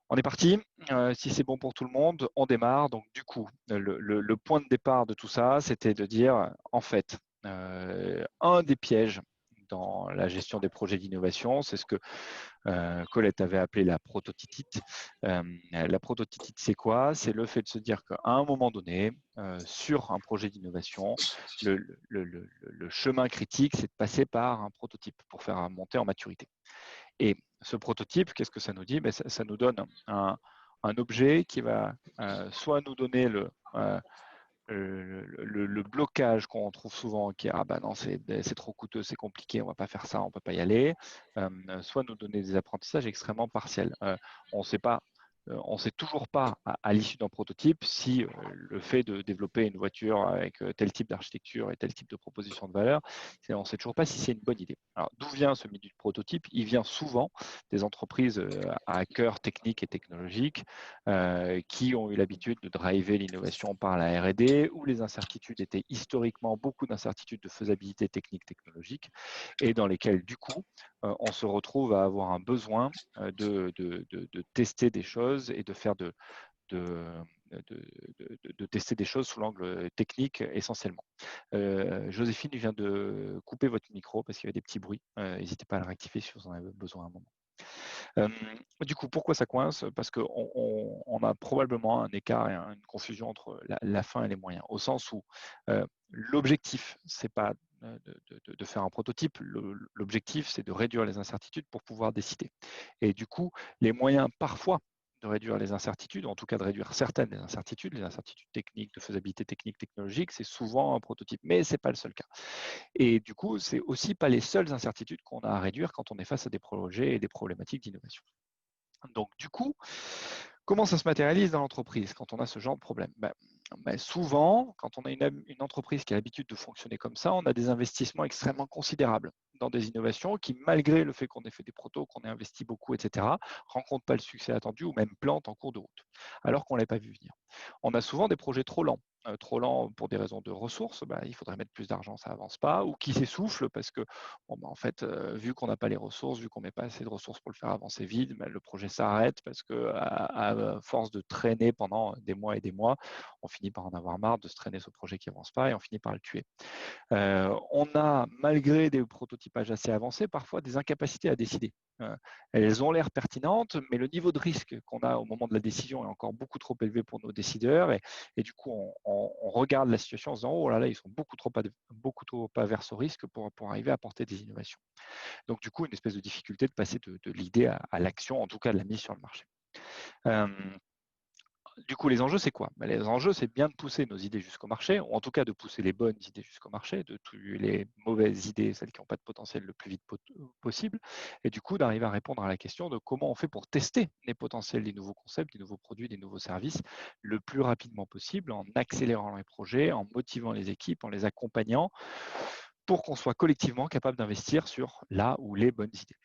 On est parti. Si c'est bon pour tout le monde, on démarre. Donc, du coup, le point de départ de tout ça, c'était de dire, en fait, un des pièges dans la gestion des projets d'innovation, c'est ce que Colette avait appelé la prototitite. La prototitite, c'est quoi? C'est le fait de se dire qu'à un moment donné, sur un projet d'innovation, le chemin critique, c'est de passer par un prototype pour faire monter en maturité. Et ce prototype, qu'est-ce que ça nous dit? Ça nous donne un objet qui va soit nous donner le blocage qu'on trouve souvent, qui est ah bah non, c'est trop coûteux, c'est compliqué, on va pas faire ça, on peut pas y aller, soit nous donner des apprentissages extrêmement partiels. On sait pas. On ne sait toujours pas à l'issue d'un prototype si le fait de développer une voiture avec tel type d'architecture et tel type de proposition de valeur, on ne sait toujours pas si c'est une bonne idée. Alors, d'où vient ce milieu de prototype? Il vient souvent des entreprises à cœur technique et technologique qui ont eu l'habitude de driver l'innovation par la R&D, où les incertitudes étaient historiquement beaucoup d'incertitudes de faisabilité technique, technologique, et dans lesquelles, du coup, on se retrouve à avoir un besoin de tester des choses et de faire de tester des choses sous l'angle technique essentiellement. Joséphine vient de couper votre micro parce qu'il y avait des petits bruits. N'hésitez pas à le rectifier si vous en avez besoin à un moment. Du coup, pourquoi ça coince? Parce qu'on a probablement un écart et une confusion entre la fin et les moyens, au sens où l'objectif, c'est pas de faire un prototype, l'objectif, c'est de réduire les incertitudes pour pouvoir décider. Et du coup, les moyens, parfois, de réduire les incertitudes, en tout cas de réduire certaines des incertitudes, les incertitudes techniques, de faisabilité technique, technologique, c'est souvent un prototype, mais ce n'est pas le seul cas. Et du coup, ce n'est aussi pas les seules incertitudes qu'on a à réduire quand on est face à des projets et des problématiques d'innovation. Donc, du coup, comment ça se matérialise dans l'entreprise quand on a ce genre de problème? Souvent, quand on a une entreprise qui a l'habitude de fonctionner comme ça, on a des investissements extrêmement considérables dans des innovations qui, malgré le fait qu'on ait fait des protos, qu'on ait investi beaucoup, etc., ne rencontrent pas le succès attendu ou même plantent en cours de route, alors qu'on ne l'avait pas vu venir. On a souvent des projets trop lents. Trop lents pour des raisons de ressources, il faudrait mettre plus d'argent, ça avance pas, ou qui s'essoufflent parce que, en fait, vu qu'on n'a pas les ressources, vu qu'on met pas assez de ressources pour le faire avancer vite, le projet s'arrête parce que à force de traîner pendant des mois et des mois, on finit par en avoir marre de se traîner ce projet qui avance pas et on finit par le tuer. On a, malgré des prototypages assez avancés, parfois des incapacités à décider. Elles ont l'air pertinentes, mais le niveau de risque qu'on a au moment de la décision est encore beaucoup trop élevé pour nos décideurs. Et du coup, on regarde la situation en se disant, oh là là, ils sont beaucoup trop averses au risque pour arriver à apporter des innovations. Donc, du coup, une espèce de difficulté de passer de l'idée à l'action, en tout cas de la mise sur le marché. Du coup, les enjeux, c'est quoi? Les enjeux, c'est bien de pousser nos idées jusqu'au marché, ou en tout cas de pousser les bonnes idées jusqu'au marché, de tuer les mauvaises idées, celles qui n'ont pas de potentiel, le plus vite possible, et du coup d'arriver à répondre à la question de comment on fait pour tester les potentiels des nouveaux concepts, des nouveaux produits, des nouveaux services le plus rapidement possible, en accélérant les projets, en motivant les équipes, en les accompagnant, pour qu'on soit collectivement capable d'investir sur la ou les bonnes idées.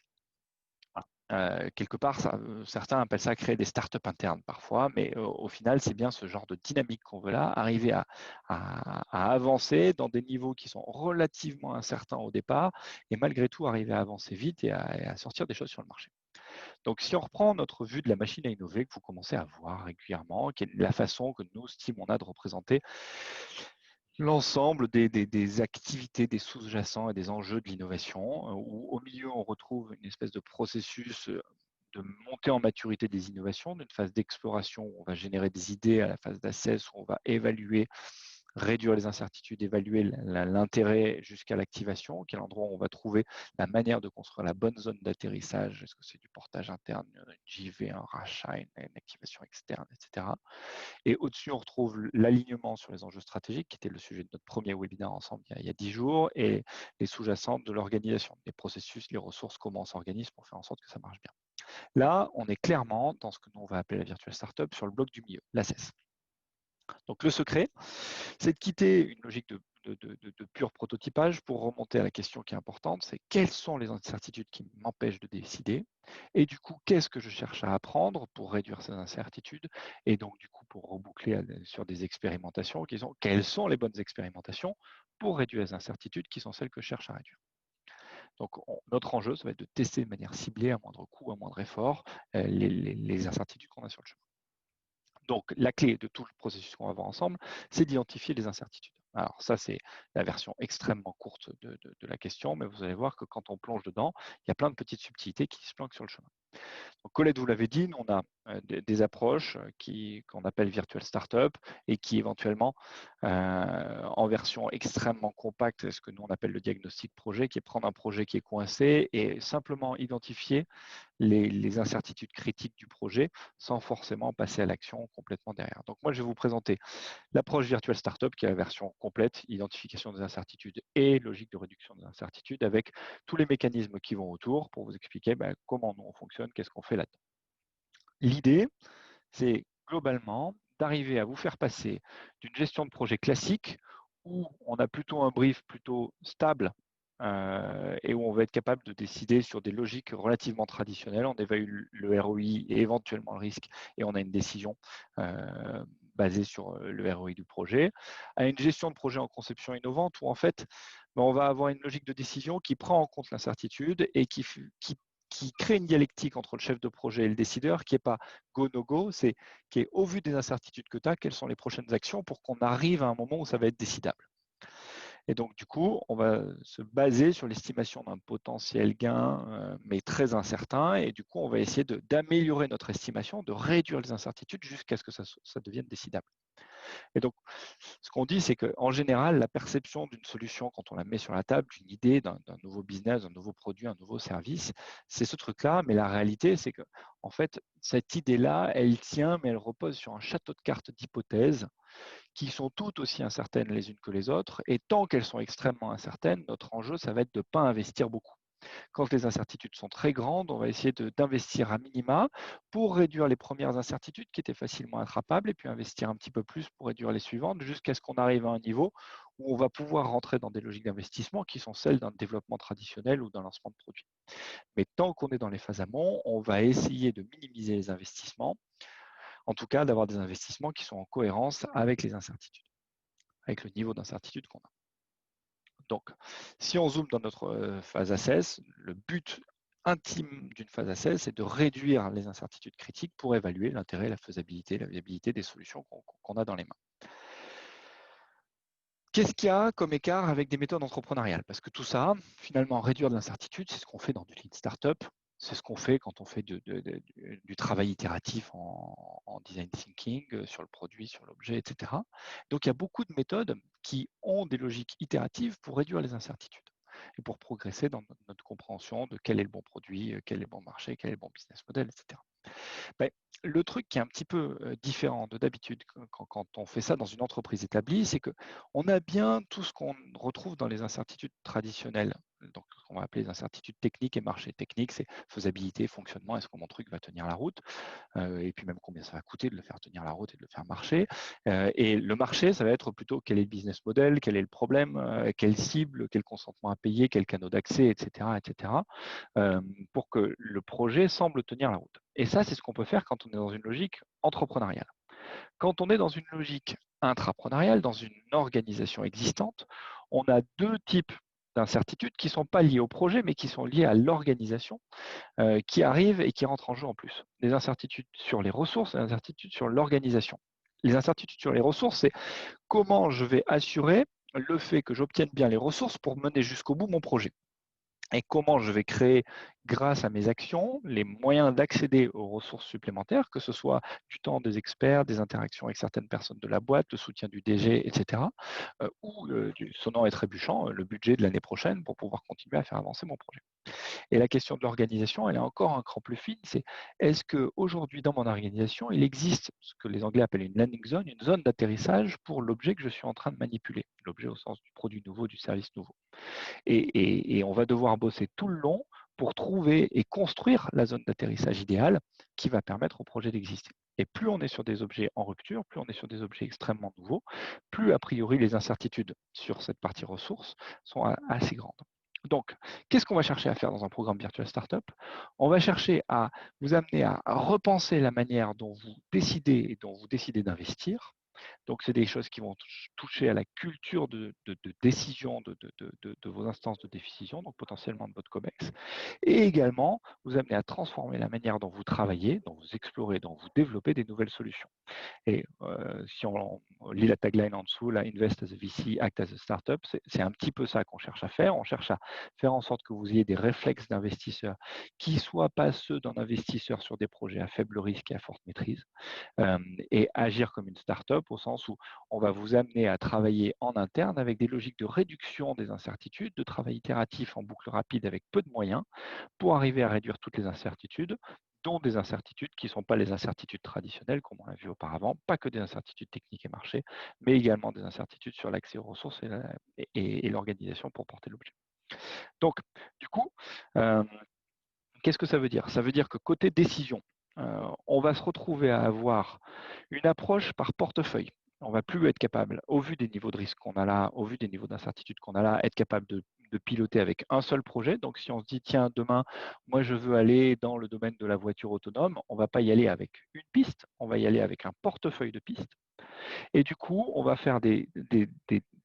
Quelque part, certains appellent ça créer des startups internes parfois, mais au final, c'est bien ce genre de dynamique qu'on veut là, arriver à avancer dans des niveaux qui sont relativement incertains au départ, et malgré tout arriver à avancer vite et à sortir des choses sur le marché. Donc, si on reprend notre vue de la machine à innover que vous commencez à voir régulièrement, qui est la façon que nous, Steam, on a de représenter l'ensemble des activités, des sous-jacents et des enjeux de l'innovation, où au milieu, on retrouve une espèce de processus de montée en maturité des innovations, d'une phase d'exploration où on va générer des idées, à la phase d'assess où on va évaluer, réduire les incertitudes, évaluer l'intérêt jusqu'à l'activation, quel endroit on va trouver la manière de construire la bonne zone d'atterrissage, est-ce que c'est du portage interne, une JV, un rachat, une activation externe, etc. Et au-dessus, on retrouve l'alignement sur les enjeux stratégiques, qui était le sujet de notre premier webinaire ensemble il y a 10 jours, et les sous-jacentes de l'organisation, les processus, les ressources, comment on s'organise pour faire en sorte que ça marche bien. Là, on est clairement dans ce que nous, on va appeler la virtual startup sur le bloc du milieu, l'ACES. Donc, le secret, c'est de quitter une logique de pur prototypage pour remonter à la question qui est importante, c'est quelles sont les incertitudes qui m'empêchent de décider et du coup, qu'est-ce que je cherche à apprendre pour réduire ces incertitudes et donc du coup, pour reboucler sur des expérimentations qui sont quelles sont les bonnes expérimentations pour réduire les incertitudes qui sont celles que je cherche à réduire. Donc, notre enjeu, ça va être de tester de manière ciblée, à moindre coût, à moindre effort, les incertitudes qu'on a sur le chemin. Donc, la clé de tout le processus qu'on va voir ensemble, c'est d'identifier les incertitudes. Alors ça, c'est la version extrêmement courte de la question, mais vous allez voir que quand on plonge dedans, il y a plein de petites subtilités qui se planquent sur le chemin. Donc, Colette, vous l'avez dit, nous, on a des approches qu'on appelle virtual startup et qui éventuellement, en version extrêmement compacte, ce que nous on appelle le diagnostic projet, qui est prendre un projet qui est coincé et simplement identifier les incertitudes critiques du projet sans forcément passer à l'action complètement derrière. Donc moi, je vais vous présenter l'approche virtual startup qui est la version complète, identification des incertitudes et logique de réduction des incertitudes avec tous les mécanismes qui vont autour pour vous expliquer comment nous on fonctionne, qu'est-ce qu'on fait là-dedans. L'idée, c'est globalement d'arriver à vous faire passer d'une gestion de projet classique où on a plutôt un brief plutôt stable et où on va être capable de décider sur des logiques relativement traditionnelles. On évalue le ROI et éventuellement le risque et on a une décision basée sur le ROI du projet, à une gestion de projet en conception innovante où en fait, on va avoir une logique de décision qui prend en compte l'incertitude et qui crée une dialectique entre le chef de projet et le décideur qui n'est pas go, no go, c'est qui est au vu des incertitudes que tu as, quelles sont les prochaines actions pour qu'on arrive à un moment où ça va être décidable. Et donc, du coup, on va se baser sur l'estimation d'un potentiel gain, mais très incertain. Et du coup, on va essayer d'améliorer notre estimation, de réduire les incertitudes jusqu'à ce que ça devienne décidable. Et donc, ce qu'on dit, c'est qu'en général, la perception d'une solution, quand on la met sur la table, d'une idée, d'un nouveau business, d'un nouveau produit, un nouveau service, c'est ce truc-là. Mais la réalité, c'est que, en fait, cette idée-là, elle tient, mais elle repose sur un château de cartes d'hypothèses qui sont toutes aussi incertaines les unes que les autres. Et tant qu'elles sont extrêmement incertaines, notre enjeu, ça va être de ne pas investir beaucoup. Quand les incertitudes sont très grandes, on va essayer d'investir à minima pour réduire les premières incertitudes qui étaient facilement attrapables et puis investir un petit peu plus pour réduire les suivantes jusqu'à ce qu'on arrive à un niveau où on va pouvoir rentrer dans des logiques d'investissement qui sont celles d'un développement traditionnel ou d'un lancement de produit. Mais tant qu'on est dans les phases amont, on va essayer de minimiser les investissements, en tout cas d'avoir des investissements qui sont en cohérence avec les incertitudes, avec le niveau d'incertitude qu'on a. Donc, si on zoome dans notre phase assess, le but intime d'une phase assess, c'est de réduire les incertitudes critiques pour évaluer l'intérêt, la faisabilité, la viabilité des solutions qu'on a dans les mains. Qu'est-ce qu'il y a comme écart avec des méthodes entrepreneuriales? Parce que tout ça, finalement, réduire de l'incertitude, c'est ce qu'on fait dans du lean startup, c'est ce qu'on fait quand on fait du travail itératif en design thinking sur le produit, sur l'objet, etc. Donc, il y a beaucoup de méthodes qui ont des logiques itératives pour réduire les incertitudes et pour progresser dans notre compréhension de quel est le bon produit, quel est le bon marché, quel est le bon business model, etc. Ben, le truc qui est un petit peu différent de d'habitude quand on fait ça dans une entreprise établie, c'est qu'on a bien tout ce qu'on retrouve dans les incertitudes traditionnelles, donc ce qu'on va appeler les incertitudes techniques et marché. Technique, c'est faisabilité, fonctionnement, est-ce que mon truc va tenir la route, et puis même combien ça va coûter de le faire tenir la route et de le faire marcher. Et le marché, ça va être plutôt quel est le business model, quel est le problème, quelle cible, quel consentement à payer, quel canaux d'accès, etc., pour que le projet semble tenir la route. Et ça, c'est ce qu'on peut faire quand on est dans une logique entrepreneuriale. Quand on est dans une logique intrapreneuriale, dans une organisation existante, on a deux types d'incertitudes qui ne sont pas liées au projet, mais qui sont liées à l'organisation, qui arrivent et qui rentrent en jeu en plus. Les incertitudes sur les ressources et les incertitudes sur l'organisation. Les incertitudes sur les ressources, c'est comment je vais assurer le fait que j'obtienne bien les ressources pour mener jusqu'au bout mon projet. Et comment je vais créer, grâce à mes actions, les moyens d'accéder aux ressources supplémentaires, que ce soit du temps des experts, des interactions avec certaines personnes de la boîte, le soutien du DG, etc., ou du sonnant et trébuchant, le budget de l'année prochaine pour pouvoir continuer à faire avancer mon projet. Et la question de l'organisation, elle est encore un cran plus fine, c'est est-ce qu'aujourd'hui dans mon organisation, il existe ce que les Anglais appellent une landing zone, une zone d'atterrissage pour l'objet que je suis en train de manipuler, l'objet au sens du produit nouveau, du service nouveau. Et on va devoir bosser tout le long pour trouver et construire la zone d'atterrissage idéale qui va permettre au projet d'exister. Et plus on est sur des objets en rupture, plus on est sur des objets extrêmement nouveaux, plus a priori les incertitudes sur cette partie ressources sont assez grandes. Donc, qu'est-ce qu'on va chercher à faire dans un programme Virtual Startup? On va chercher à vous amener à repenser la manière dont vous décidez d'investir, Donc, c'est des choses qui vont toucher à la culture de décision de vos instances de décision, donc potentiellement de votre COMEX, et également vous amener à transformer la manière dont vous travaillez, dont vous explorez, dont vous développez des nouvelles solutions. Et si on lit la tagline en dessous, là, Invest as a VC, Act as a Startup, c'est un petit peu ça qu'on cherche à faire. On cherche à faire en sorte que vous ayez des réflexes d'investisseurs qui ne soient pas ceux d'un investisseur sur des projets à faible risque et à forte maîtrise, et agir comme une startup au sens où on va vous amener à travailler en interne avec des logiques de réduction des incertitudes, de travail itératif en boucle rapide avec peu de moyens pour arriver à réduire toutes les incertitudes, dont des incertitudes qui ne sont pas les incertitudes traditionnelles, comme on l'a vu auparavant, pas que des incertitudes techniques et marché, mais également des incertitudes sur l'accès aux ressources et l'organisation pour porter l'objet. Donc, du coup, qu'est-ce que ça veut dire? Ça veut dire que côté décision, on va se retrouver à avoir une approche par portefeuille. On ne va plus être capable, au vu des niveaux de risque qu'on a là, au vu des niveaux d'incertitude qu'on a là, être capable de piloter avec un seul projet. Donc, si on se dit, tiens, demain, moi, je veux aller dans le domaine de la voiture autonome, on ne va pas y aller avec une piste, on va y aller avec un portefeuille de pistes. Et du coup, on va faire des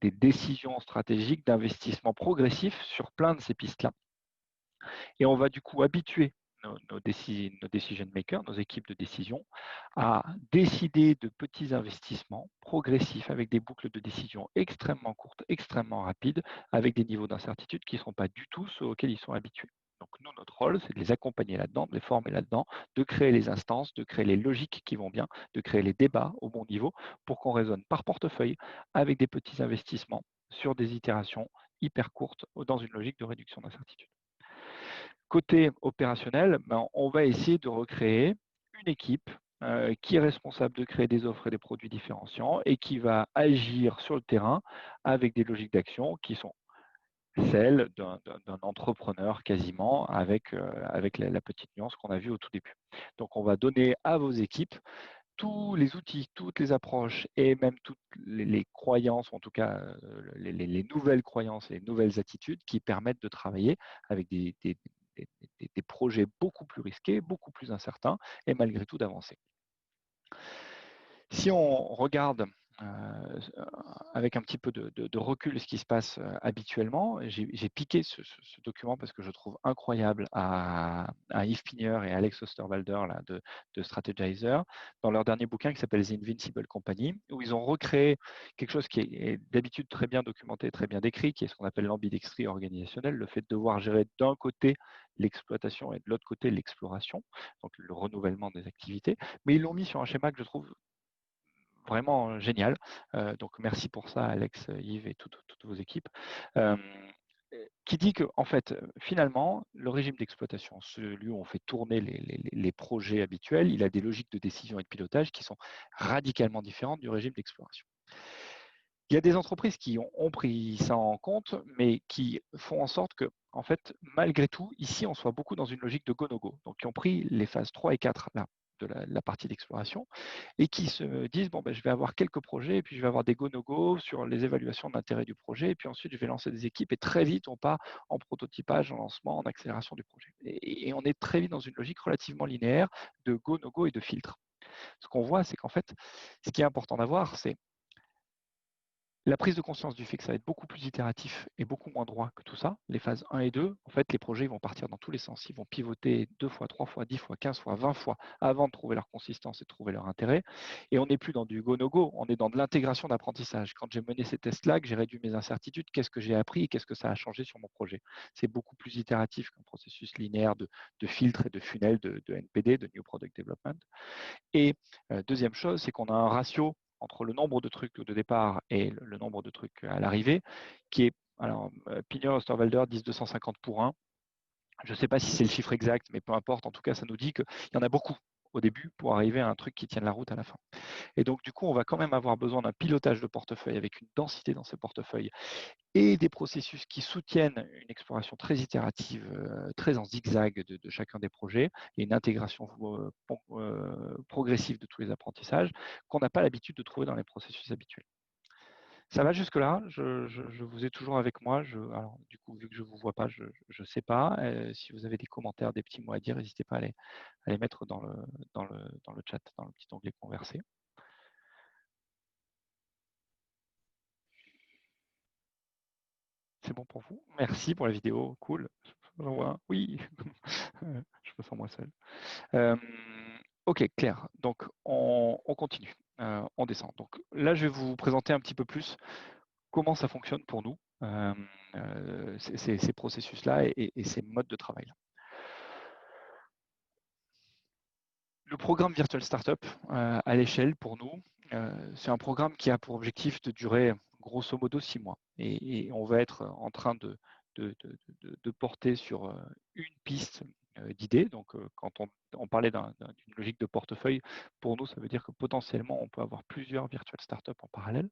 décisions stratégiques d'investissement progressif sur plein de ces pistes-là. Et on va du coup habituer nos decision makers, nos équipes de décision, à décider de petits investissements progressifs avec des boucles de décision extrêmement courtes, extrêmement rapides, avec des niveaux d'incertitude qui ne sont pas du tout ceux auxquels ils sont habitués. Donc nous, notre rôle, c'est de les accompagner là-dedans, de les former là-dedans, de créer les instances, de créer les logiques qui vont bien, de créer les débats au bon niveau pour qu'on raisonne par portefeuille avec des petits investissements sur des itérations hyper courtes dans une logique de réduction d'incertitude. Côté opérationnel, on va essayer de recréer une équipe qui est responsable de créer des offres et des produits différenciants et qui va agir sur le terrain avec des logiques d'action qui sont celles d'un entrepreneur quasiment, avec la petite nuance qu'on a vue au tout début. Donc, on va donner à vos équipes tous les outils, toutes les approches et même toutes les croyances, en tout cas les nouvelles croyances et les nouvelles attitudes qui permettent de travailler avec des projets beaucoup plus risqués, beaucoup plus incertains et malgré tout d'avancer. Si on regarde avec un petit peu de recul ce qui se passe habituellement, j'ai piqué ce document parce que je trouve incroyable à Yves Pigneur et Alex Osterwalder là, de Strategizer, dans leur dernier bouquin qui s'appelle The Invincible Company, où ils ont recréé quelque chose qui est d'habitude très bien documenté, très bien décrit, qui est ce qu'on appelle l'ambidextrie organisationnelle, le fait de devoir gérer d'un côté l'exploitation et de l'autre côté l'exploration, donc le renouvellement des activités, mais ils l'ont mis sur un schéma que je trouve vraiment génial. Donc merci pour ça, Alex, Yves et toutes vos équipes. Qui dit que, en fait, finalement, le régime d'exploitation, celui où on fait tourner les projets habituels, il a des logiques de décision et de pilotage qui sont radicalement différentes du régime d'exploration. Il y a des entreprises qui ont pris ça en compte, mais qui font en sorte que, en fait, malgré tout, ici, on soit beaucoup dans une logique de go-no-go. Donc, qui ont pris les phases 3 et 4 là, de la partie d'exploration et qui se disent, bon, ben, je vais avoir quelques projets et puis je vais avoir des go-no-go sur les évaluations d'intérêt du projet et puis ensuite, je vais lancer des équipes et très vite, on part en prototypage, en lancement, en accélération du projet. Et on est très vite dans une logique relativement linéaire de go-no-go et de filtre. Ce qu'on voit, c'est qu'en fait, ce qui est important d'avoir, c'est la prise de conscience du fait que ça va être beaucoup plus itératif et beaucoup moins droit que tout ça, les phases 1 et 2, en fait, les projets vont partir dans tous les sens. Ils vont pivoter 2 fois, 3 fois, 10 fois, 15 fois, 20 fois avant de trouver leur consistance et de trouver leur intérêt. Et on n'est plus dans du go-no-go, on est dans de l'intégration d'apprentissage. Quand j'ai mené ces tests-là, que j'ai réduit mes incertitudes, qu'est-ce que j'ai appris et qu'est-ce que ça a changé sur mon projet? C'est beaucoup plus itératif qu'un processus linéaire de filtre et de funnel de NPD, de New Product Development. Et deuxième chose, c'est qu'on a un ratio entre le nombre de trucs de départ et le nombre de trucs à l'arrivée, qui est, alors, Pigneur et Osterwalder disent 250 pour 1. Je ne sais pas si c'est le chiffre exact, mais peu importe, en tout cas, ça nous dit qu'il y en a beaucoup au début pour arriver à un truc qui tienne la route à la fin. Et donc, du coup, on va quand même avoir besoin d'un pilotage de portefeuille avec une densité dans ce portefeuille et des processus qui soutiennent une exploration très itérative, très en zigzag de chacun des projets et une intégration progressive de tous les apprentissages qu'on n'a pas l'habitude de trouver dans les processus habituels. Ça va jusque-là, je vous ai toujours avec moi. Alors, du coup, vu que je ne vous vois pas, je ne sais pas. Si vous avez des commentaires, des petits mots à dire, n'hésitez pas à les mettre dans le chat, dans le petit onglet converser. C'est bon pour vous? Merci pour la vidéo, cool. J'en vois un. Oui, je me sens moins seul. Ok, Claire. Donc, on continue. On descend. Donc là, je vais vous présenter un petit peu plus comment ça fonctionne pour nous, ces processus-là et ces modes de travail. Le programme Virtual Startup à l'échelle pour nous, c'est un programme qui a pour objectif de durer grosso modo 6 mois. Et on va être en train de porter sur une piste d'idées. Donc, quand on parlait d'une logique de portefeuille, pour nous, ça veut dire que potentiellement, on peut avoir plusieurs Virtual Startups en parallèle.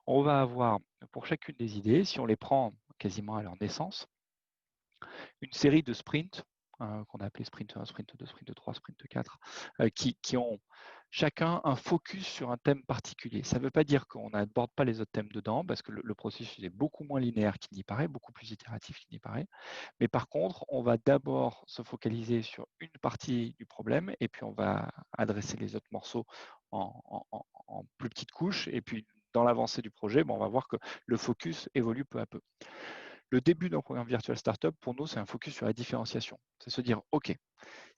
On va avoir pour chacune des idées, si on les prend quasiment à leur naissance, une série de sprints qu'on a appelé sprint 1, sprint 2, sprint 3, sprint 4, qui ont chacun un focus sur un thème particulier. Ça ne veut pas dire qu'on n'aborde pas les autres thèmes dedans, parce que le processus est beaucoup moins linéaire qu'il n'y paraît, beaucoup plus itératif qu'il n'y paraît. Mais par contre, on va d'abord se focaliser sur une partie du problème, et puis on va adresser les autres morceaux en plus petites couches, et puis dans l'avancée du projet, on va voir que le focus évolue peu à peu. Le début d'un programme Virtual Startup, pour nous, c'est un focus sur la différenciation. C'est se dire, OK,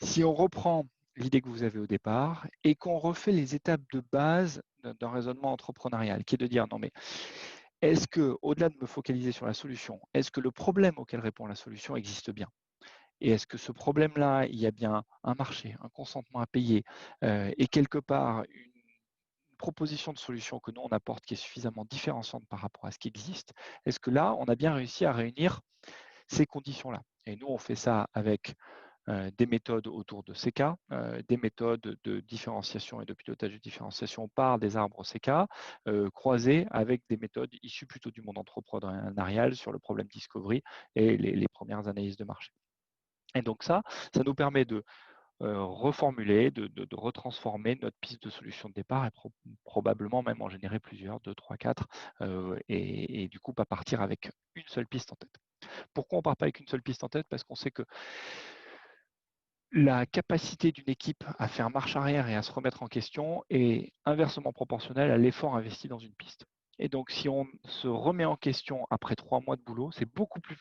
si on reprend l'idée que vous avez au départ et qu'on refait les étapes de base d'un raisonnement entrepreneurial, qui est de dire, non mais, est-ce que, au-delà de me focaliser sur la solution, est-ce que le problème auquel répond la solution existe bien? Et est-ce que ce problème-là, il y a bien un marché, un consentement à payer et quelque part une proposition de solution que nous on apporte qui est suffisamment différenciante par rapport à ce qui existe? Est-ce que là, on a bien réussi à réunir ces conditions-là? Et nous, on fait ça avec des méthodes autour de CK, des méthodes de différenciation et de pilotage de différenciation par des arbres CK, croisées avec des méthodes issues plutôt du monde entrepreneurial sur le problème discovery et les premières analyses de marché. Et donc ça nous permet de reformuler, de retransformer notre piste de solution de départ et probablement même en générer plusieurs, 2, 3, 4, et du coup pas partir avec une seule piste en tête. Pourquoi on ne part pas avec une seule piste en tête? Parce qu'on sait que la capacité d'une équipe à faire marche arrière et à se remettre en question est inversement proportionnelle à l'effort investi dans une piste. Et donc, si on se remet en question après 3 mois de boulot, c'est beaucoup plus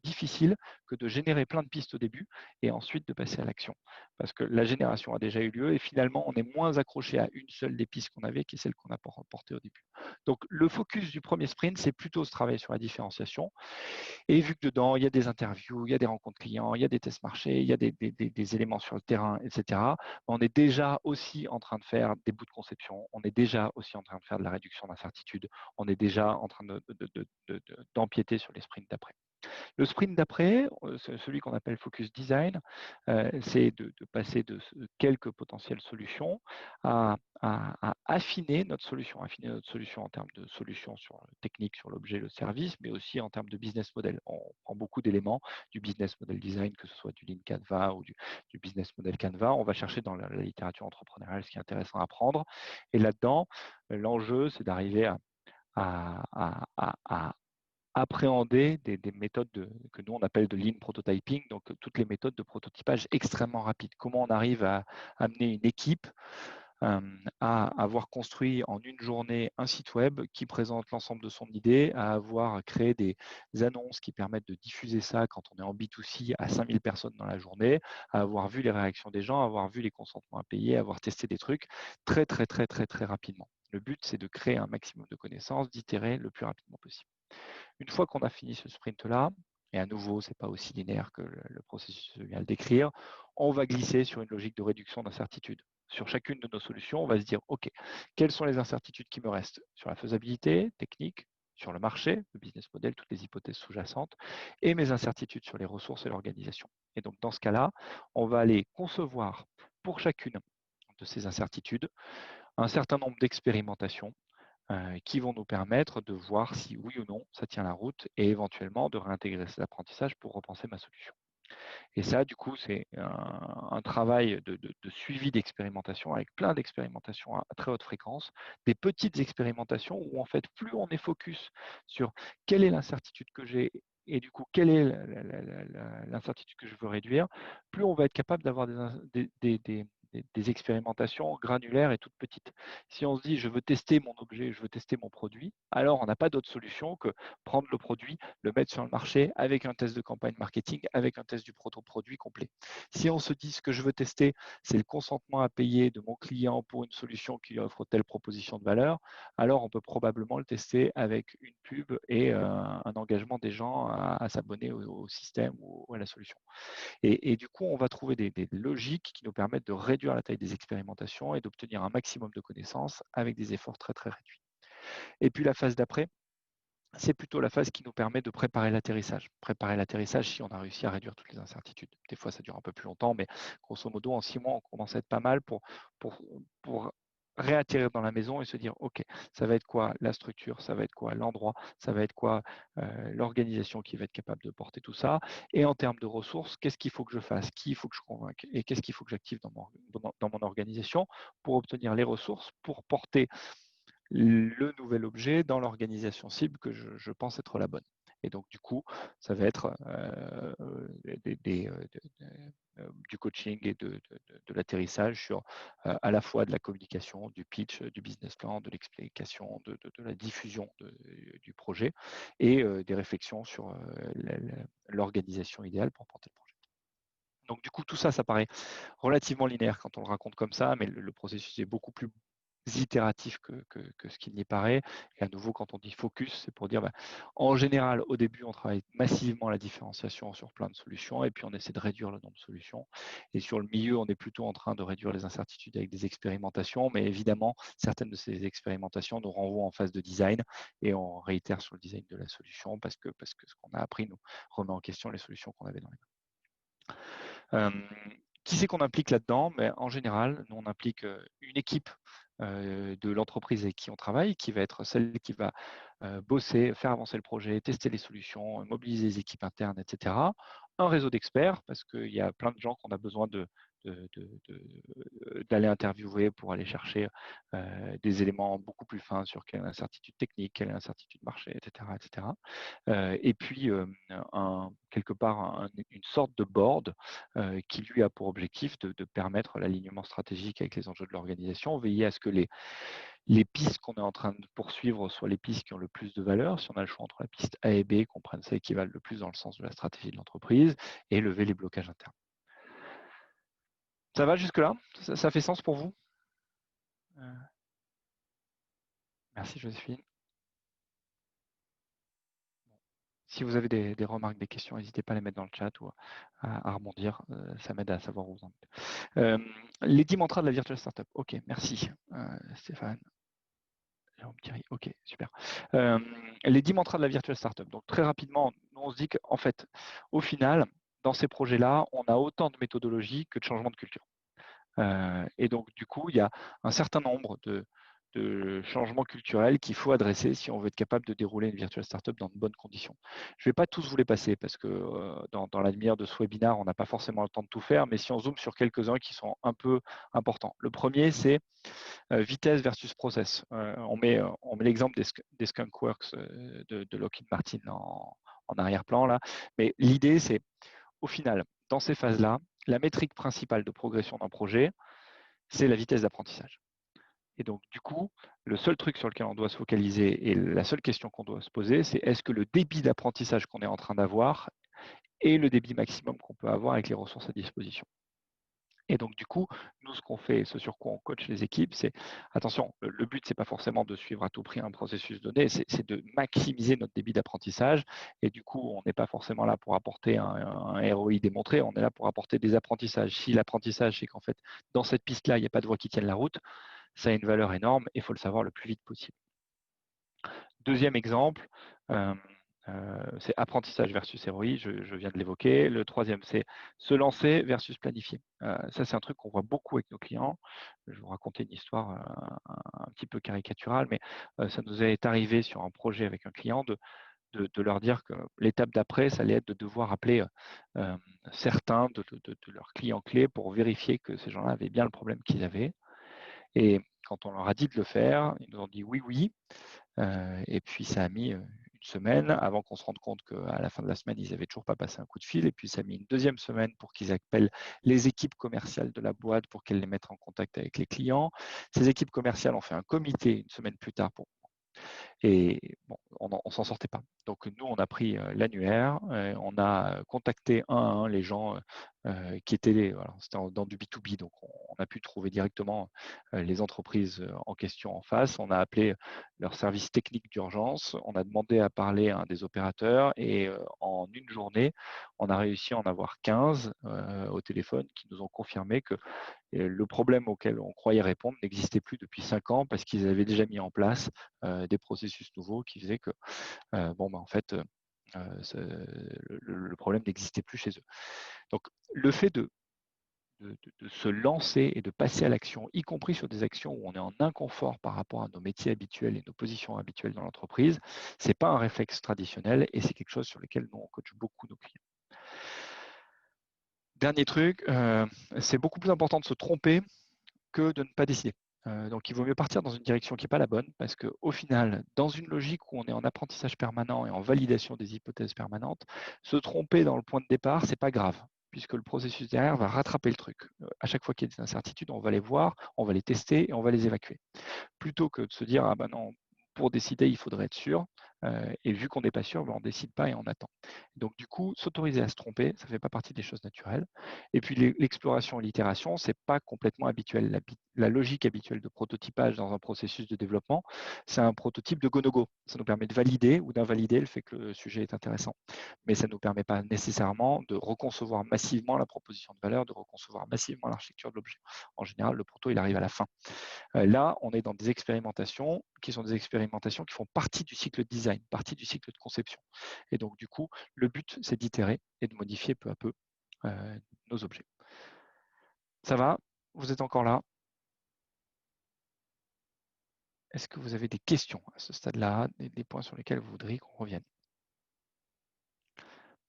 difficile que de générer plein de pistes au début et ensuite de passer à l'action. Parce que la génération a déjà eu lieu et finalement, on est moins accroché à une seule des pistes qu'on avait qui est celle qu'on a portée au début. Donc, le focus du premier sprint, c'est plutôt ce travail sur la différenciation. Et vu que dedans, il y a des interviews, il y a des rencontres clients, il y a des tests marchés, il y a des éléments sur le terrain, etc., on est déjà aussi en train de faire des bouts de conception, on est déjà aussi en train de faire de la réduction d'incertitude, on est déjà en train d'empiéter sur les sprints d'après. Le sprint d'après, celui qu'on appelle Focus Design, c'est de passer de quelques potentielles solutions à affiner notre solution en termes de solutions sur technique, sur l'objet, le service, mais aussi en termes de business model. On prend beaucoup d'éléments du business model design, que ce soit du Lean Canva ou du business model Canva. On va chercher dans la littérature entrepreneuriale ce qui est intéressant à prendre. Et là-dedans, l'enjeu, c'est d'arriver à appréhender des méthodes que nous on appelle de lean prototyping, donc toutes les méthodes de prototypage extrêmement rapides. Comment on arrive à amener une équipe à avoir construit en une journée un site web qui présente l'ensemble de son idée, à avoir créé des annonces qui permettent de diffuser ça quand on est en B2C à 5000 personnes dans la journée, à avoir vu les réactions des gens, à avoir vu les consentements à payer, à avoir testé des trucs très rapidement. Le but, c'est de créer un maximum de connaissances, d'itérer le plus rapidement possible. Une fois qu'on a fini ce sprint-là, et à nouveau, ce n'est pas aussi linéaire que le processus que je viens de décrire, on va glisser sur une logique de réduction d'incertitude. Sur chacune de nos solutions, on va se dire, OK, quelles sont les incertitudes qui me restent sur la faisabilité technique, sur le marché, le business model, toutes les hypothèses sous-jacentes, et mes incertitudes sur les ressources et l'organisation. Et donc, dans ce cas-là, on va aller concevoir pour chacune de ces incertitudes un certain nombre d'expérimentations qui vont nous permettre de voir si oui ou non ça tient la route et éventuellement de réintégrer cet apprentissage pour repenser ma solution. Et ça, du coup, c'est un travail de suivi d'expérimentation avec plein d'expérimentations à très haute fréquence, des petites expérimentations où en fait, plus on est focus sur quelle est l'incertitude que j'ai et du coup, quelle est l'incertitude que je veux réduire, plus on va être capable d'avoir des des expérimentations granulaires et toutes petites. Si on se dit, je veux tester mon objet, je veux tester mon produit, alors on n'a pas d'autre solution que prendre le produit, le mettre sur le marché avec un test de campagne marketing, avec un test du produit complet. Si on se dit, ce que je veux tester, c'est le consentement à payer de mon client pour une solution qui lui offre telle proposition de valeur, alors on peut probablement le tester avec une pub et un engagement des gens à s'abonner au système ou à la solution. Et du coup, on va trouver des logiques qui nous permettent de réduire la taille des expérimentations et d'obtenir un maximum de connaissances avec des efforts très, très réduits. Et puis la phase d'après, c'est plutôt la phase qui nous permet de préparer l'atterrissage. Préparer l'atterrissage si on a réussi à réduire toutes les incertitudes. Des fois, ça dure un peu plus longtemps, mais grosso modo, en 6 mois, on commence à être pas mal pour réatterrir dans la maison et se dire, OK, ça va être quoi la structure, ça va être quoi l'endroit, ça va être quoi l'organisation qui va être capable de porter tout ça. Et en termes de ressources, qu'est-ce qu'il faut que je fasse, qui il faut que je convainque et qu'est-ce qu'il faut que j'active dans mon organisation pour obtenir les ressources, pour porter le nouvel objet dans l'organisation cible que je pense être la bonne. Et donc, du coup, ça va être du coaching et de l'atterrissage sur à la fois de la communication, du pitch, du business plan, de l'explication, de la diffusion du projet et des réflexions sur l'organisation idéale pour porter le projet. Donc, du coup, tout ça, ça paraît relativement linéaire quand on le raconte comme ça, mais le processus est beaucoup plus itératif que ce qu'il n'y paraît. Et à nouveau, quand on dit focus, c'est pour dire, en général, au début, on travaille massivement la différenciation sur plein de solutions, et puis on essaie de réduire le nombre de solutions. Et sur le milieu, on est plutôt en train de réduire les incertitudes avec des expérimentations, mais évidemment, certaines de ces expérimentations nous renvoient en phase de design, et on réitère sur le design de la solution, parce que ce qu'on a appris nous remet en question les solutions qu'on avait dans les mains. Qui c'est qu'on implique là-dedans? Mais en général, nous, on implique une équipe de l'entreprise avec qui on travaille, qui va être celle qui va bosser, faire avancer le projet, tester les solutions, mobiliser les équipes internes, etc. Un réseau d'experts, parce qu'il y a plein de gens qu'on a besoin d'aller interviewer pour aller chercher des éléments beaucoup plus fins sur quelle incertitude technique, quelle incertitude marché, etc. etc. Et puis, quelque part, une sorte de board qui, lui, a pour objectif de permettre l'alignement stratégique avec les enjeux de l'organisation, veiller à ce que les pistes qu'on est en train de poursuivre soient les pistes qui ont le plus de valeur. Si on a le choix entre la piste A et B, qu'on prenne celles qui valent le plus dans le sens de la stratégie de l'entreprise et lever les blocages internes. Ça va jusque-là? Ça fait sens pour vous? Merci Joséphine. Si vous avez des remarques, des questions, n'hésitez pas à les mettre dans le chat ou à rebondir. Ça m'aide à savoir où vous en êtes. Les 10 mantras de la Virtual Startup. Ok, merci Stéphane. Ok, super. Les 10 mantras de la Virtual Startup. Donc très rapidement, nous on se dit qu'en fait, au final, dans ces projets-là, on a autant de méthodologies que de changements de culture. Et donc, du coup, il y a un certain nombre de changements culturels qu'il faut adresser si on veut être capable de dérouler une virtual startup dans de bonnes conditions. Je ne vais pas tous vous les passer parce que dans la demi-heure de ce webinaire, on n'a pas forcément le temps de tout faire, mais si on zoome sur quelques-uns qui sont un peu importants. Le premier, c'est vitesse versus process. On met l'exemple des Skunkworks de Lockheed Martin en arrière-plan, là. Mais l'idée, c'est, au final, dans ces phases-là, la métrique principale de progression d'un projet, c'est la vitesse d'apprentissage. Et donc, du coup, le seul truc sur lequel on doit se focaliser et la seule question qu'on doit se poser, c'est est-ce que le débit d'apprentissage qu'on est en train d'avoir est le débit maximum qu'on peut avoir avec les ressources à disposition? Et donc, du coup, nous, ce qu'on fait, ce sur quoi on coach les équipes, c'est, attention, le but, c'est pas forcément de suivre à tout prix un processus donné, c'est de maximiser notre débit d'apprentissage. Et du coup, on n'est pas forcément là pour apporter un ROI démontré, on est là pour apporter des apprentissages. Si l'apprentissage, c'est qu'en fait, dans cette piste-là, il n'y a pas de voie qui tienne la route, ça a une valeur énorme et il faut le savoir le plus vite possible. Deuxième exemple, c'est apprentissage versus ROI, je viens de l'évoquer. Le troisième, c'est se lancer versus planifier. Ça, c'est un truc qu'on voit beaucoup avec nos clients. Je vais vous raconter une histoire un petit peu caricaturale, mais ça nous est arrivé sur un projet avec un client de leur dire que l'étape d'après, ça allait être de devoir appeler certains de leurs clients clés pour vérifier que ces gens-là avaient bien le problème qu'ils avaient. Et quand on leur a dit de le faire, ils nous ont dit oui, oui. Et puis, ça a mis une semaine avant qu'on se rende compte qu'à la fin de la semaine, ils n'avaient toujours pas passé un coup de fil. Et puis, ça a mis une deuxième semaine pour qu'ils appellent les équipes commerciales de la boîte pour qu'elles les mettent en contact avec les clients. Ces équipes commerciales ont fait un comité une semaine plus tard pour et bon, on s'en sortait pas. Donc nous, on a pris l'annuaire, on a contacté un à un les gens qui étaient, voilà, c'était dans du B2B, donc on a pu trouver directement les entreprises en question en face. On a appelé leur service technique d'urgence, on a demandé à parler à un des opérateurs et en une journée, on a réussi à en avoir 15 au téléphone qui nous ont confirmé que le problème auquel on croyait répondre n'existait plus depuis 5 ans parce qu'ils avaient déjà mis en place des processus nouveaux qui faisaient que, en fait, le problème n'existait plus chez eux. Donc, le fait de se lancer et de passer à l'action, y compris sur des actions où on est en inconfort par rapport à nos métiers habituels et nos positions habituelles dans l'entreprise, ce n'est pas un réflexe traditionnel et c'est quelque chose sur lequel nous, on coach beaucoup nos clients. Dernier truc, c'est beaucoup plus important de se tromper que de ne pas décider. Donc, il vaut mieux partir dans une direction qui n'est pas la bonne parce qu'au final, dans une logique où on est en apprentissage permanent et en validation des hypothèses permanentes, se tromper dans le point de départ, ce n'est pas grave puisque le processus derrière va rattraper le truc. À chaque fois qu'il y a des incertitudes, on va les voir, on va les tester et on va les évacuer. Plutôt que de se dire, ah ben non, pour décider, il faudrait être sûr. Et vu qu'on n'est pas sûr, on ne décide pas et on attend. Donc, du coup, s'autoriser à se tromper, ça ne fait pas partie des choses naturelles. Et puis, l'exploration et l'itération, ce n'est pas complètement habituel. La logique habituelle de prototypage dans un processus de développement, c'est un prototype de go-no-go. Ça nous permet de valider ou d'invalider le fait que le sujet est intéressant. Mais ça ne nous permet pas nécessairement de reconcevoir massivement la proposition de valeur, de reconcevoir massivement l'architecture de l'objet. En général, le proto, il arrive à la fin. Là, on est dans des expérimentations qui sont des expérimentations qui font partie du cycle de design, partie du cycle de conception. Et donc, du coup, le but, c'est d'itérer et de modifier peu à peu nos objets. Ça va? Vous êtes encore là? Est-ce que vous avez des questions à ce stade-là, des points sur lesquels vous voudriez qu'on revienne?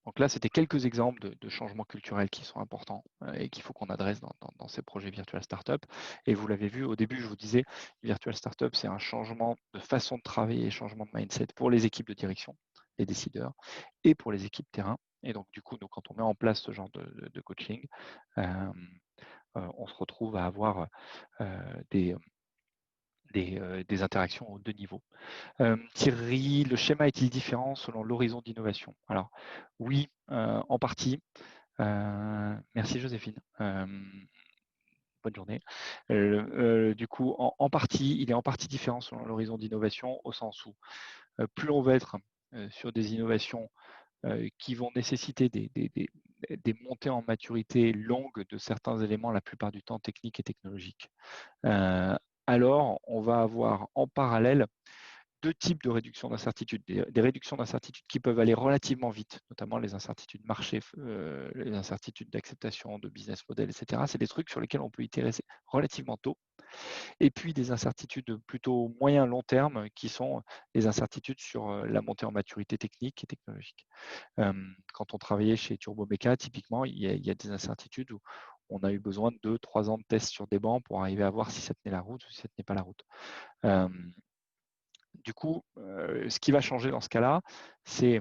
Donc là, c'était quelques exemples de changements culturels qui sont importants et qu'il faut qu'on adresse dans ces projets Virtual Startup. Et vous l'avez vu, au début, je vous disais, Virtual Startup, c'est un changement de façon de travailler et changement de mindset pour les équipes de direction, les décideurs, et pour les équipes terrain. Et donc, du coup, nous, quand on met en place ce genre de coaching, on se retrouve à avoir des interactions aux deux niveaux. Thierry, le schéma est-il différent selon l'horizon d'innovation? Alors, oui, en partie. Merci Joséphine. Bonne journée. Du coup, en partie, il est en partie différent selon l'horizon d'innovation, au sens où plus on va être sur des innovations qui vont nécessiter des montées en maturité longues de certains éléments, la plupart du temps techniques et technologiques. Alors, on va avoir en parallèle deux types de réduction d'incertitude. Des réductions d'incertitude qui peuvent aller relativement vite, notamment les incertitudes marché, les incertitudes d'acceptation de business model, etc. C'est des trucs sur lesquels on peut itérer relativement tôt. Et puis des incertitudes plutôt moyen-long terme qui sont les incertitudes sur la montée en maturité technique et technologique. Quand on travaillait chez Turbomeca, typiquement, il y a des incertitudes où on a eu besoin de 2-3 ans de tests sur des bancs pour arriver à voir si ça tenait la route ou si ça tenait pas la route. Du coup, ce qui va changer dans ce cas-là, c'est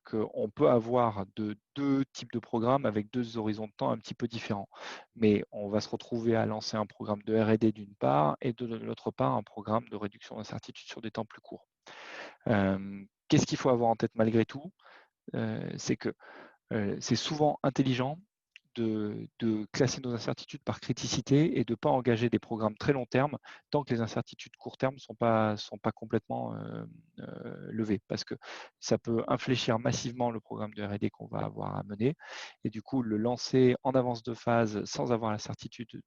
qu'on peut avoir deux types de programmes avec deux horizons de temps un petit peu différents. Mais on va se retrouver à lancer un programme de R&D d'une part et de l'autre part un programme de réduction d'incertitude sur des temps plus courts. Qu'est-ce qu'il faut avoir en tête malgré tout? C'est que c'est souvent intelligent de classer nos incertitudes par criticité et de ne pas engager des programmes très long terme tant que les incertitudes court terme ne sont pas complètement levées, parce que ça peut infléchir massivement le programme de R&D qu'on va avoir à mener, et du coup le lancer en avance de phase sans avoir la certitude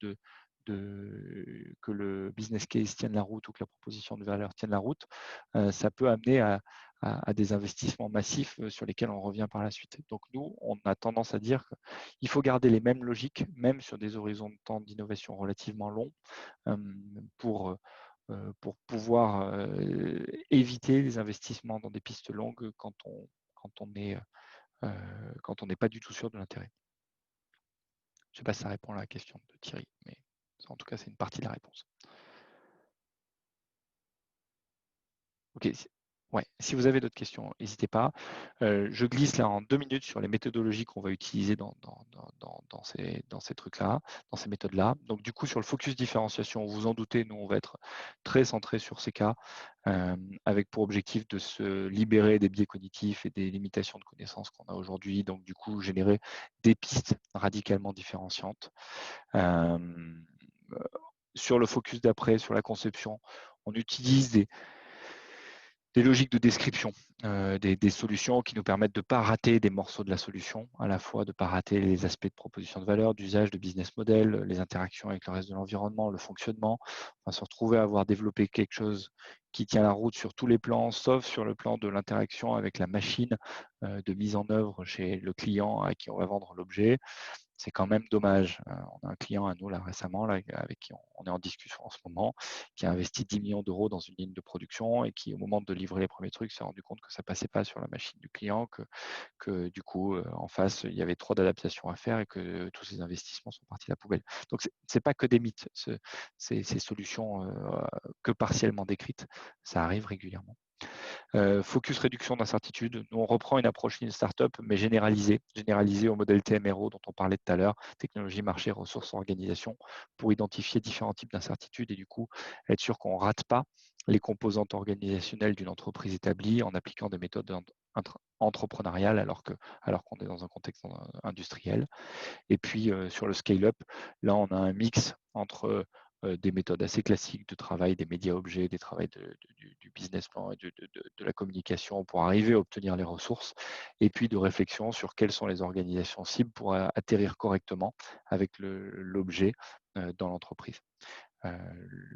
que le business case tienne la route ou que la proposition de valeur tienne la route, ça peut amener à des investissements massifs sur lesquels on revient par la suite. Donc nous, on a tendance à dire qu'il faut garder les mêmes logiques, même sur des horizons de temps d'innovation relativement longs, pour pouvoir éviter les investissements dans des pistes longues quand on n'est pas du tout sûr de l'intérêt. Je ne sais pas si ça répond à la question de Thierry, mais en tout cas, c'est une partie de la réponse. Ok. Ouais, si vous avez d'autres questions, n'hésitez pas. Je glisse là en 2 minutes sur les méthodologies qu'on va utiliser dans ces trucs-là, dans ces méthodes-là. Donc du coup, sur le focus différenciation, vous en doutez, nous, on va être très centré sur ces cas, avec pour objectif de se libérer des biais cognitifs et des limitations de connaissances qu'on a aujourd'hui. Donc du coup, générer des pistes radicalement différenciantes. Sur le focus d'après, sur la conception, on utilise des logiques de description, des solutions qui nous permettent de ne pas rater des morceaux de la solution, à la fois de ne pas rater les aspects de proposition de valeur, d'usage, de business model, les interactions avec le reste de l'environnement, le fonctionnement, enfin, se retrouver à avoir développé quelque chose qui tient la route sur tous les plans, sauf sur le plan de l'interaction avec la machine de mise en œuvre chez le client à qui on va vendre l'objet. C'est quand même dommage. On a un client à nous là récemment là, avec qui on est en discussion en ce moment, qui a investi 10 millions d'euros dans une ligne de production et qui, au moment de livrer les premiers trucs, s'est rendu compte que ça passait pas sur la machine du client, que du coup, en face, il y avait trop d'adaptations à faire et que tous ces investissements sont partis à la poubelle. Donc, c'est pas que des mythes, ces solutions que partiellement décrites, ça arrive régulièrement. Focus réduction d'incertitude. Nous, on reprend une approche d'une startup, mais généralisée au modèle TMRO dont on parlait tout à l'heure, technologie, marché, ressources, organisation, pour identifier différents types d'incertitudes et du coup, être sûr qu'on ne rate pas les composantes organisationnelles d'une entreprise établie en appliquant des méthodes entrepreneuriales alors qu'on est dans un contexte industriel. Et puis, sur le scale-up, là, on a un mix entre des méthodes assez classiques de travail, des médias objets, des travails du business plan et de la communication pour arriver à obtenir les ressources, et puis de réflexion sur quelles sont les organisations cibles pour atterrir correctement avec l'objet dans l'entreprise.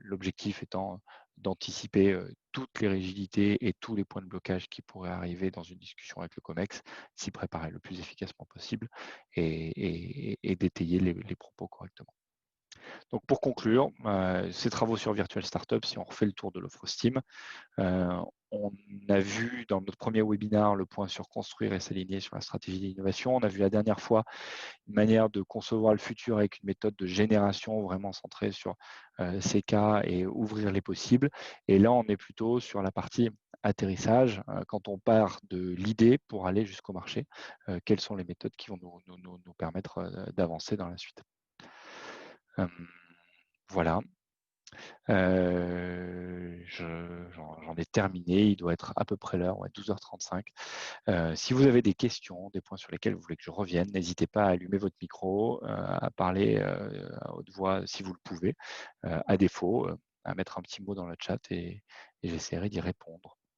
L'objectif étant d'anticiper toutes les rigidités et tous les points de blocage qui pourraient arriver dans une discussion avec le COMEX, s'y préparer le plus efficacement possible et d'étayer les propos correctement. Donc pour conclure, ces travaux sur Virtual Startup, si on refait le tour de l'offre Steam, on a vu dans notre premier webinaire le point sur construire et s'aligner sur la stratégie d'innovation. On a vu la dernière fois une manière de concevoir le futur avec une méthode de génération vraiment centrée sur ces cas et ouvrir les possibles. Et là, on est plutôt sur la partie atterrissage, quand on part de l'idée pour aller jusqu'au marché, quelles sont les méthodes qui vont nous permettre d'avancer dans la suite. Voilà. J'en ai terminé, il doit être à peu près l'heure, ouais, 12h35. Si vous avez des questions, des points sur lesquels vous voulez que je revienne, n'hésitez pas à allumer votre micro, à parler à haute voix si vous le pouvez. À défaut, à mettre un petit mot dans le chat et j'essaierai d'y répondre.